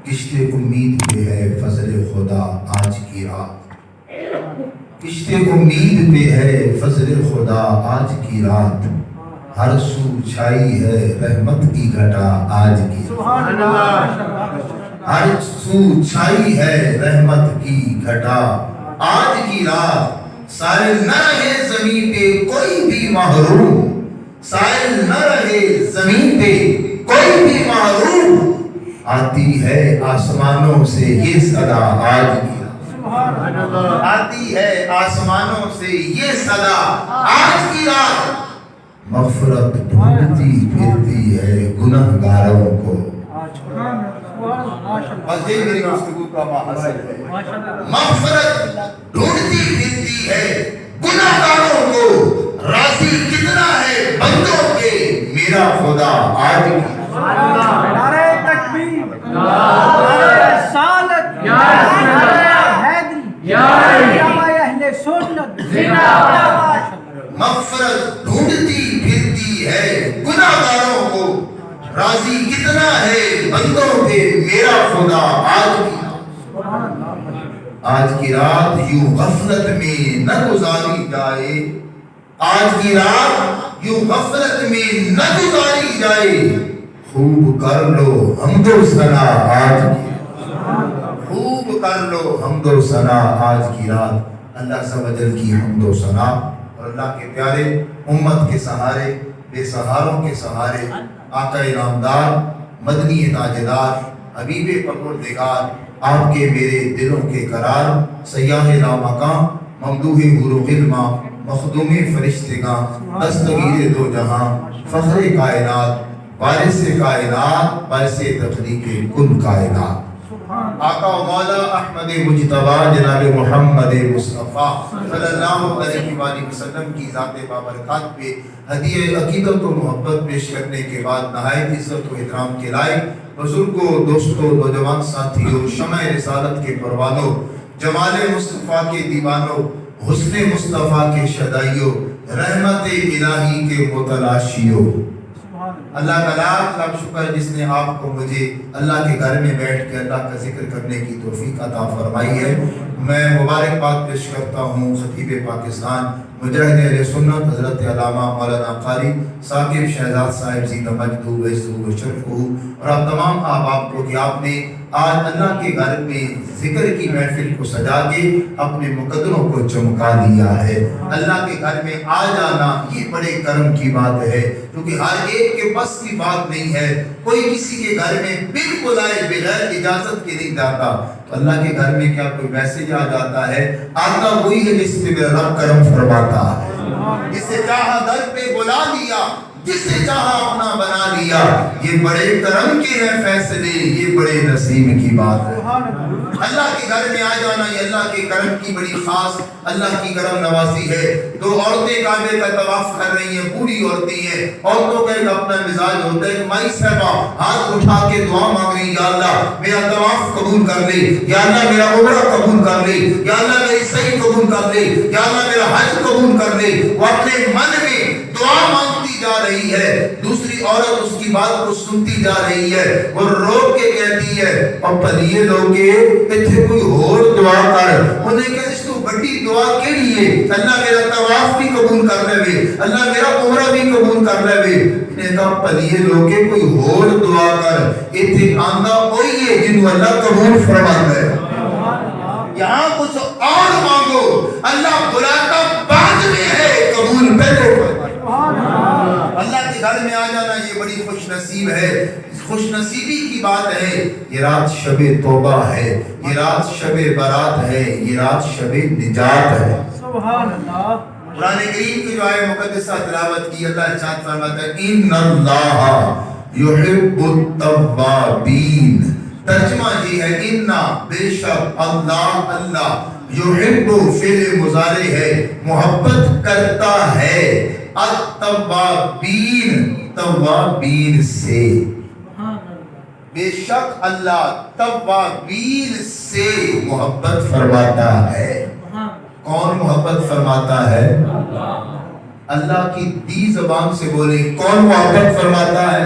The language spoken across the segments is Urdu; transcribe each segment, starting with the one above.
کشت امید پہ ہے فضل خدا آج کی رات، کشت امید پہ ہے فضل خدا آج کی رات، ہر سو چھائی ہے رحمت کی گھٹا آج کی رات، ہر سو چھائی ہے رحمت کی گھٹا آج کی رات، سائل نہ رہے زمین پہ کوئی بھی محروم، سائل نہ رہے زمین پہ کوئی بھی محروم، آتی ہے آسمانوں سے یہ صدا آج کی رات، آتی ہے آسمانوں سے یہ صدا آج کی رات، مغفرت ڈھونڈتی پھرتی ہے گنہگاروں کو، بس یہ میری گفتگو کا ماحصل ہے، مغفرت ڈھونڈتی پھرتی ہے گنہگاروں کو، راضی کتنا ہے بندوں پہ میرا خدا آج کی رات۔ نعرہ تکبیر، نعرہ رسالت، نعرہ حیدری، نعرہ اہل سنت زندہ باد۔ مغفرت ڈھونڈتی پھرتی ہے گناہگاروں کو، راضی کتنا ہے بندوں پہ میرا خدا آج کی رات۔ آج کی رات یوں غفلت میں نہ گزاری جائے، آج کی رات یوں غفلت میں نہ گزاری جائے، خوب کر لو حمد و ثنا آج کی رات، خوب کر لو حمد و ثنا آج کی رات۔ اللہ عز و جل کی حمد و ثنا اور اللہ کے پیارے امت کے سہارے، بے سہاروں کے سہارے، آقا نامدار، مدنی تاجدار، حبیب پروردگار، آپ کے میرے دلوں کے قرار، سیاح لامکاں، ممدوح حور و غلماں، مخدوم فرشتگاں، دستگیر دو جہاں، فخر کائنات، وارث کائنات، باعث تخلیق کل کائنات، آقا و مولا احمد مجتبی جناب محمد مصطفیٰ صلی اللہ علیہ وآلہ وسلم کی ذات بابرکات پہ ہدیہ عقیدت و محبت پیش کرنے کے بعد نہایت عزت و احترام کے لائق بزرگوں، دوستوں، نوجوان ساتھیوں، شمع رسالت کے پروانوں، جمال مصطفیٰ کے دیوانوں، حسن مصطفیٰ کے شدائیوں، رحمت الہی کے متلاشیوں، اللہ کا لاکھ لاکھ شکر جس نے آپ کو مجھے اللہ کے گھر میں بیٹھ کے اللہ کا ذکر کرنے کی توفیق عطا فرمائی ہے۔ میں مبارکباد پیش کرتا ہوں خطیب پاکستان، مجاہد اہل سنت حضرت علامہ مولانا قاری ثاقب شہزاد صاحب زی مجد و عز و شرف اور آپ تمام احباب کو کہ آپ نے آج اللہ کے گھر میں ذکر کی محفل کو سجا کے اپنے مقدروں کو چمکا دیا ہے۔ اللہ کے گھر میں آ جانا یہ بڑے کرم کی بات ہے، کیونکہ ہر ایک کے بس کی بات نہیں ہے، کوئی کسی کے گھر میں بالکل آئے بغیر اجازت کے نہیں جاتا، تو اللہ کے گھر میں کیا کوئی میسج آ جاتا ہے؟ آتا وہی ہے جس پہ میرا رب کرم فرماتا ہے، جسے چاہا در پہ بلا لیا، جسے چاہا اپنا بنا لیا، یہ بڑے کرم کے ہیں فیصلے، یہ بڑے نصیب کی بات ہے۔ اللہ کے گھر میں آ جانا یہ اللہ کے کرم کی بڑی خاص اللہ کی کرم نوازی ہے۔ دو عورتیں کعبے کا طواف کر رہی ہیں، بوڑھی عورتیں ہیں، عورتوں کا ایک اپنا مزاج ہوتا ہے، مائی صاحبہ ہاتھ اٹھا کے دعا مانگ رہی، یا اللہ میرا طواف قبول کر لے، یا اللہ میرا عمرہ قبول کر لے، یا اللہ میری صحیح قبول کر لے، یا اللہ میرا حج قبول کر لے۔ وہ اپنے من میں دعا مانگتی جا رہی ہے، دوسری عورت اس کی بات کو سنتی جا رہی ہے، وہ روک کے کہتی ہے پلیے لوگے اتھے کوئی اور دعا کر، انہیں کہا اس تو بڑی دعا کیڑی ہے؟ اللہ میرا طواف بھی قبول کر لے، اللہ میرا عمرہ بھی قبول کر لے۔ انہیں کہا پلیے لوگے کوئی اور دعا کر، اتھے آندہ وہی ہے جنہوں اللہ قبول فرماتا ہے۔ یہاں کچھ اور مانگو، اللہ بلاتا بعد میں ہے، قبول پہلے فرماتا۔ اللہ کے گھر میں آ جانا یہ بڑی خوش نصیب ہے، خوش نصیبی کی بات ہے۔ یہ رات شب توبہ ہے، یہ رات شب برات ہے، یہ رات شب نجات ہے۔ سبحان اللہ۔ قرآن کریم کی جو آیہ مقدسہ تلاوت کی، اللہ ارشاد فرماتا ہے ان اللہ یحب التوابین، ترجمہ یہ ہے انا بے شک اللہ، اللہ یحب فعل مضارع ہے، محبت کرتا ہے، التوابین، توابین سے، بے شک اللہ توابین سے محبت فرماتا ہے۔ کون محبت فرماتا ہے؟ اللہ کی دی زبان سے بولے کون محبت فرماتا ہے؟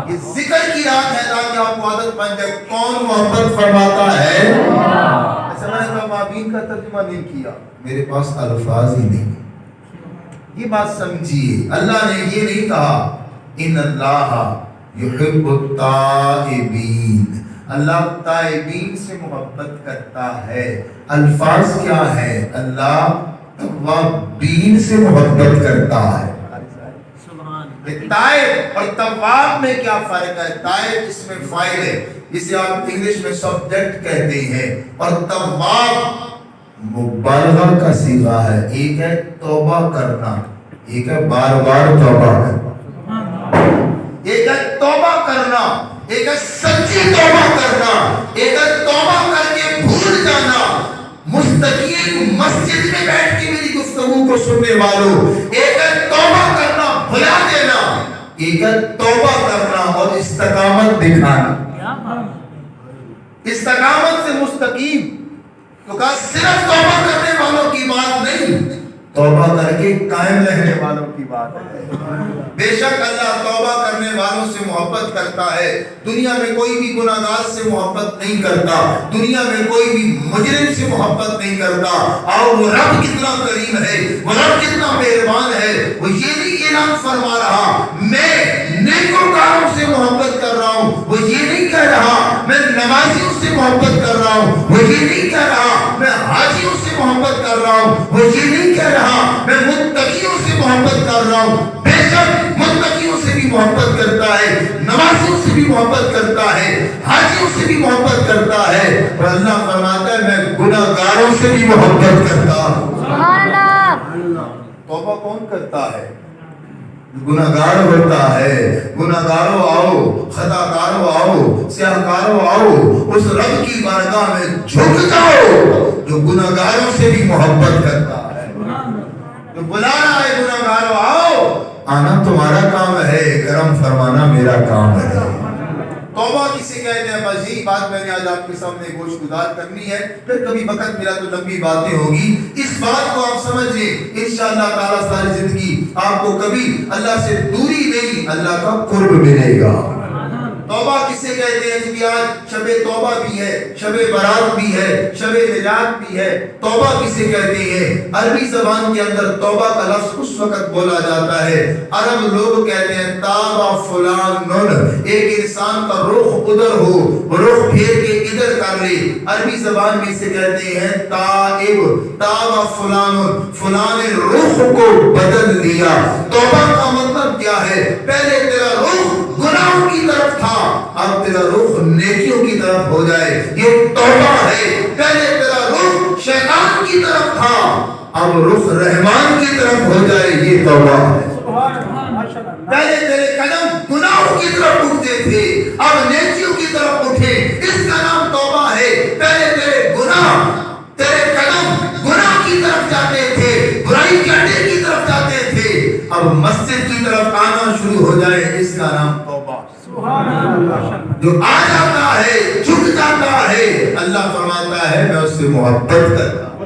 یہ ذکر کی رات ہے تاکہ آپ کو عادت بن جائے. کون محبت فرماتا ہے؟ ایسا میں نے کہا مابین کا ترجمہ نہیں کیا, میرے پاس الفاظ ہی نہیں. یہ بات سمجھیے, اللہ نے یہ نہیں کہا ان اللہ یحب التائبین, اللہ تائبین سے محبت کرتا ہے. الفاظ کیا ہے؟ اللہ توابین سے محبت کرتا ہے. تائب اور تواب میں کیا فرق ہے؟ تائب اس میں فاعل ہے, جسے آپ انگلش میں سبجیکٹ کہتے ہیں, اور تواب مبالغہ کا صیغہ ہے. ایک ہے توبہ کرنا, ایک ہے بار بار توبہ کرنا. ایک ہے توبہ کرنا, ایک ہے سچی توبہ کرنا, ایک ہے توبہ کر کے بھول جانا. مستقیم مسجد میں بیٹھ کے میری گفتگو کو سننے والوں, ایک ہے توبہ کرنا بھلا دینا, ایک ہے توبہ کرنا اور استقامت دکھانا. استقامت سے مستقیم تو کہا صرف توبہ کرنے والوں کی بات نہیں, توبہ کر کے قائم رہنے والوں کی بات ہے. بے شک اللہ توبہ کرنے والوں سے محبت کرتا ہے. دنیا میں کوئی بھی گناہگار سے محبت نہیں کرتا, دنیا میں کوئی بھی مجرم سے محبت نہیں کرتا. اور وہ رب کتنا کریم ہے, وہ رب کتنا مہربان ہے. وہ یہ نہیں اعلان فرما رہا میں نیکوکاروں سے محبت کر رہا ہوں, وہ یہ نہیں کہہ رہا میں نمازیوں سے محبت کر رہا ہوں, وہ یہ نہیں کہہ رہا میں حاجیوں سے محبت کر رہا ہوں, وہ یہ نہیں کہہ رہا میں متقیوں سے محبت کر رہا ہوں. بے شک متقیوں سے بھی محبت کرتا ہے, نمازیوں سے بھی محبت کرتا ہے, حاجیوں سے بھی محبت کرتا ہے. اور اللہ فرماتا ہے میں گناہگاروں سے بھی محبت کرتا ہوں. توبہ کون کرتا ہے؟ گناہگار ہوتا ہے. گناہگاروں آؤ, خطاکاروں آؤ, سیاہکاروں آؤ, اس رب کی بارگاہ میں جھک جاؤ جو گناہگاروں سے بھی محبت کرتا ہے, جو بلا رہا ہے گناہگاروں آؤ. آنا تمہارا کام ہے, کرم فرمانا میرا کام ہے. توبہ کسے کہتے ہیں؟ بس یہی بات میں نے آج آپ کے سامنے گوش گزار کرنی ہے, پھر کبھی وقت ملا تو لمبی باتیں ہوگی. اس بات کو آپ سمجھ لیں, انشاءاللہ تعالیٰ ساری زندگی آپ کو کبھی اللہ سے دوری نہیں, اللہ کا قرب ملے گا. توبہ کسے کہتے ہیں؟ کہ آج شب توبہ بھی ہے, شب برات بھی ہے, شب نجات بھی ہے. توبہ کسے کہتے ہیں؟ عربی زبان کے اندر توبہ کا لفظ اس وقت بولا جاتا ہے, عرب لوگ کہتے ہیں تابا فلان, ایک انسان کا رخ ادھر ہو, رخ پھیر کے ادھر کر لے. عربی زبان میں اسے کہتے ہیں تائب, تابا فلان, فلان نے رخ کو بدل لیا. توبہ کا مطلب کیا ہے؟ پہلے تیرا رخ گناہوں کی طرف تھا, اب تیرا رخ نیکیوں کی طرف ہو جائے, یہ توبہ ہے. پہلے تیرا رخ شیطان کی طرف تھا, اب رخ رحمان کی طرف ہو جائے, یہ توبہ ہے. پہلے تیرے قدم گناہوں کی طرف اٹھتے تھے, اب نیکیوں کی طرف اٹھے, اس کا نام توبہ ہے. پہلے تیرے قدم گناہ کی طرف جاتے تھے, برائی کرنے کی طرف جاتے تھے, اب مسجد کی طرف آنا شروع ہو جائے, اس کا نام توبہ. جو آ جاتا ہے, جھک جاتا ہے, اللہ فرماتا ہے میں اس سے محبت کرتا ہوں.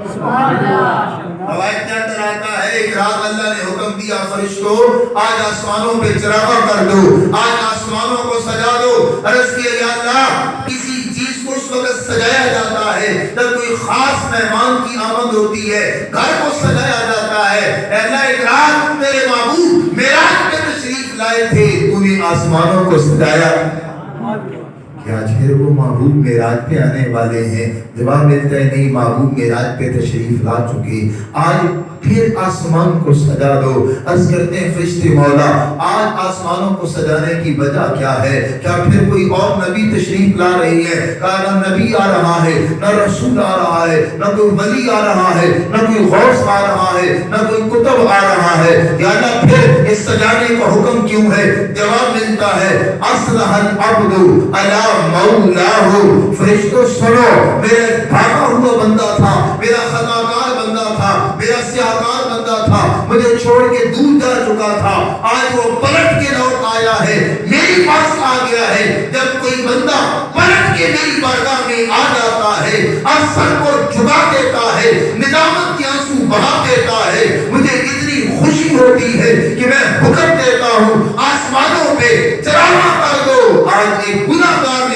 روایت کے اندر آتا ہے ایک رات اللہ نے حکم دیا فرشتوں آج آسمانوں پہ چراغاں کر دو, آج آسمانوں کو سجا دو. عرض کیا یا اللہ, کسی چیز کو اس وقت سجایا جاتا ہے جب کوئی خاص مہمان کی آمد ہوتی ہے, گھر کو سجایا جاتا ہے. اے اللہ ایک رات تیرے معبود معراج میں تشریف لائے تھے, تو نے آسمانوں کو سجایا. کیا پھر وہ معبود معراج پہ آنے والے ہیں؟ جواب ملتا ہے نہیں, معبود معراج پہ تشریف لا چکے, آج پھر آسمان کو سجا دو. عرض کرتے ہیں فرشتے مولا آج آسمانوں کو سجانے کی وجہ کیا ہے؟ کیا پھر کوئی اور نبی تشریف لا رہی ہے؟ کہا نہ نبی آ رہا ہے, نہ رسول آ رہا ہے, نہ کوئی ولی آ رہا ہے, نہ کوئی غوث آ رہا ہے, نہ کوئی کتب آ رہا ہے. یا اللہ پھر اس سجانے کا حکم کیوں ہے؟ جواب ملتا ہے اصلح العبد علی مولاہ. فرشتوں سنو, میرا بھاگا ہوا بندہ تھا, میرا خطاکار بندہ تھا, میرا سیاہکار بندہ تھا, مجھے چھوڑ کے دور جا چکا تھا, آج وہ پلٹ کے لوٹ آیا ہے, میری پاس آ گیا ہے. جب کوئی بندہ پلٹ کے میری بارگاہ میں آ جاتا ہے, اور سر کو جھکا دیتا ہے, ندامت کے آنسو بہا دیتا ہے, مجھے اتنی خوشی ہوتی ہے کہ میں حکم دیتا ہوں آسمانوں پہ چراغاں کر دو. آج ایک گناہگار نے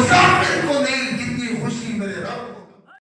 مسافر کو نہیں، کتنی خوشی میرے رب کو